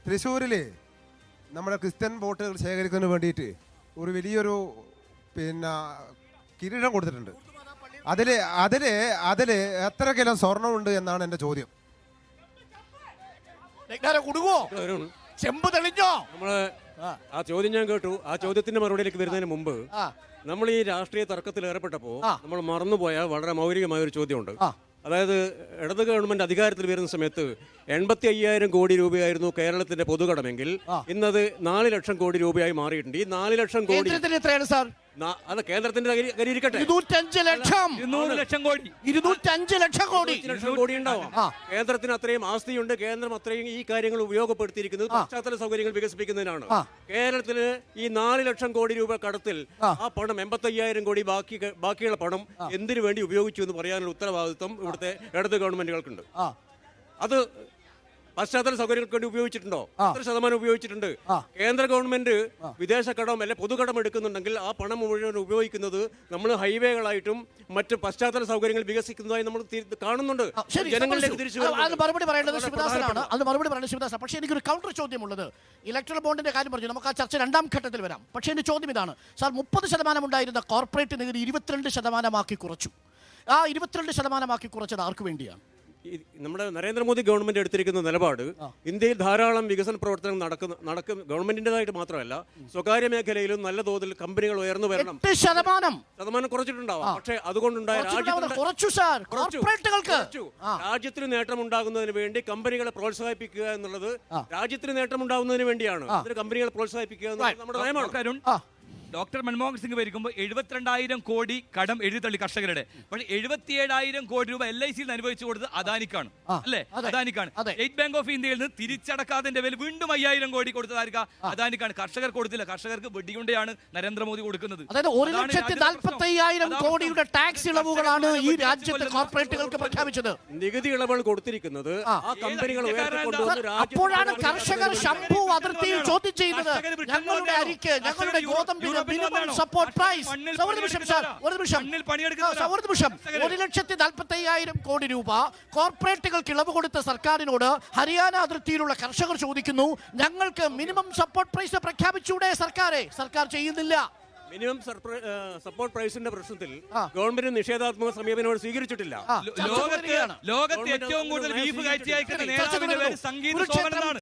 തൃശ്ശൂരിൽ നമ്മുടെ ക്രിസ്ത്യൻ വോട്ടുകൾ ശേഖരിക്കുന്നതിന് വേണ്ടിയിട്ട് ഒരു വലിയൊരു കിരീടം കൊടുത്തിട്ടുണ്ട്. അതിൽ എത്ര കിലോ സ്വർണ്ണമുണ്ട് എന്നാണ് എൻ്റെ ചോദ്യം. ചെമ്പ് തെളിഞ്ഞോ? നമ്മള് ആ ചോദ്യം ഞാൻ കേട്ടു. ആ ചോദ്യത്തിന്റെ മറുപടിയിലേക്ക് വരുന്നതിന് മുമ്പ് നമ്മൾ ഈ രാഷ്ട്രീയ തർക്കത്തിൽ ഏർപ്പെട്ടപ്പോൾ നമ്മൾ മറന്നുപോയ വളരെ മൗലികമായ ഒരു ചോദ്യമുണ്ട്. അതായത് ഇടത് ഗവൺമെന്റ് അധികാരത്തിൽ വരുന്ന സമയത്ത് 85,000 കോടി രൂപയായിരുന്നു കേരളത്തിന്റെ പൊതുകടമെങ്കിൽ ഇന്നത് 4 ലക്ഷം കോടി രൂപയായി മാറിയിട്ടുണ്ട്. ഈ 4 ലക്ഷം കോടി എത്രയാണ് സാർ? അത് കേന്ദ്രത്തിന്റെ കയ്യിലിരിക്കട്ടെ. 205 ലക്ഷം 200 ലക്ഷം കോടി 205 ലക്ഷം കോടി കോടി ഉണ്ടാവും. കേന്ദ്രത്തിന് അത്രയും ആസ്തിയുണ്ട്. കേന്ദ്രം അത്രയും ഈ കാര്യങ്ങൾ ഉപയോഗപ്പെടുത്തിയിരിക്കുന്നത് പശ്ചാത്തല സൗകര്യങ്ങൾ വികസിപ്പിക്കുന്നതിനാണ്. കേരളത്തിന് ഈ 4 ലക്ഷം കോടി രൂപ കടത്തിൽ ആ പണം 85,000 കോടി ബാക്കിയുള്ള പണം എന്തിനു വേണ്ടി ഉപയോഗിച്ചു എന്ന് പറയാനുള്ള ഉത്തരവാദിത്വം ഇവിടുത്തെ ഇടത് ഗവൺമെന്റുകൾക്കുണ്ട്. അത് പശ്ചാത്തല സൗകര്യങ്ങൾക്ക് വേണ്ടി ഉപയോഗിച്ചിട്ടുണ്ടോ? എത്ര ശതമാനം ഉപയോഗിച്ചിട്ടുണ്ട്? കേന്ദ്ര ഗവൺമെന്റ് വിദേശ കടം അല്ലെ പൊതുകടം എടുക്കുന്നുണ്ടെങ്കിൽ ആ പണം മുഴുവൻ ഉപയോഗിക്കുന്നത് നമ്മൾ ഹൈവേകളായിട്ടും മറ്റ് പശ്ചാത്തല സൗകര്യങ്ങൾ വികസിക്കുന്നതായി നമ്മൾ കാണുന്നുണ്ട്. ജനങ്ങളിലേക്ക് തിരിച്ചു മറുപടി പറയേണ്ടത് ശിവദാസനാണ്. അത് മറുപടി പറയേണ്ടത് ശിവദാസൻ. പക്ഷേ എനിക്കൊരു കൗണ്ടർ ചോദ്യമുള്ളത്, ഇലക്ട്രൽ ബോണ്ടിന്റെ കാര്യം പറഞ്ഞു, നമുക്ക് ആ ചർച്ച രണ്ടാം ഘട്ടത്തിൽ വരാം. പക്ഷേ എന്റെ ചോദ്യം ഇതാണ് സാർ, 30% ഉണ്ടായിരുന്ന കോർപ്പറേറ്റ് നികുതി 22% കുറച്ചു. ആ 22% കുറച്ചത് ആർക്ക് വേണ്ടിയാണ്? നമ്മുടെ നരേന്ദ്രമോദി ഗവൺമെന്റ് എടുത്തിരിക്കുന്ന നിലപാട് ഇന്ത്യയിൽ ധാരാളം വികസന പ്രവർത്തനം നടക്കും. ഗവൺമെന്റിന്റേതായിട്ട് മാത്രമല്ല സ്വകാര്യ മേഖലയിലും നല്ല തോതിൽ കമ്പനികൾ ഉയർന്നു വരണം. 8% കുറച്ചിട്ടുണ്ടാവാം. പക്ഷേ അതുകൊണ്ടുണ്ടായ രാജ്യത്തിന് നേട്ടം ഉണ്ടാകുന്നതിന് വേണ്ടി കമ്പനികളെ പ്രോത്സാഹിപ്പിക്കുക എന്നുള്ളത് രാജ്യത്തിന് നേട്ടം ഉണ്ടാകുന്നതിന് വേണ്ടിയാണ്. കമ്പനികളെ പ്രോത്സാഹിപ്പിക്കുക എന്നുള്ളത് നമ്മുടെ നയമാണ്. ഡോക്ടർ മൻമോഹൻ സിംഗ് ഭരിക്കുമ്പോൾ 72,000 കോടി കടം എഴുതിത്തള്ളി കർഷകരുടെ. പക്ഷേ 77,000 കോടി രൂപ LIC അനുഭവിച്ചു കൊടുത്തത് അദാനിക്കാണ്, അല്ലേ? അദാനിക്കാണ്. സ്റ്റേറ്റ് ബാങ്ക് ഓഫ് ഇന്ത്യയിൽ നിന്ന് തിരിച്ചടക്കാതിന്റെ പേരിൽ വീണ്ടും 5,000 കോടി കൊടുത്തതായിരിക്കാം അദാനിക്കാണ്. കർഷകർ കൊടുത്തില്ല. കർഷകർക്ക് വെടികൊണ്ടയാണ് നരേന്ദ്രമോദി കൊടുക്കുന്നത്. അതായത് 1,40,000 കോടിയുടെ ടാക്സ് ഇളവുകളാണ് ഈ രാജ്യത്തെ കോർപ്പറേറ്റുകൾക്ക് പ്രഖ്യാപിച്ചത്. നികുതി ഇളവുകൾ കൊടുത്തിരിക്കുന്നത് ആ കമ്പനികൾ അപ്പോഴാണ് കർഷകർ ശംഭു അതിർത്തിയിൽ ചോദ്യം ചെയ്യുന്നത് ഞങ്ങളുടെ അരിക്ക്, ഞങ്ങളുടെ ഗോതമ്പിന് മിനിമം സപ്പോർട്ട് പ്രൈസ്. ഒരു നിമിഷം 1,40,000 കോടി രൂപ കോർപ്പറേറ്റുകൾക്ക് ഇളവ് കൊടുത്ത സർക്കാരിനോട് ഹരിയാന അതിർത്തിയിലുള്ള കർഷകർ ചോദിക്കുന്നു, ഞങ്ങൾക്ക് മിനിമം സപ്പോർട്ട് പ്രൈസ് പ്രഖ്യാപിച്ചൂടെ? സർക്കാർ ചെയ്യുന്നില്ല. മിനിമം സപ്പോർട്ട് പ്രൈസിന്റെ പ്രശ്നത്തിൽ ഗവൺമെന്റ് നിഷേധാത്മക സമീപനം സ്വീകരിച്ചിട്ടില്ല. ലോകത്ത് ഏറ്റവും കൂടുതൽ ബീഫ് കയറ്റി അയക്കുന്ന നേതാവിന്റെ പേര് സംഗീത സോമൻ എന്നാണ്.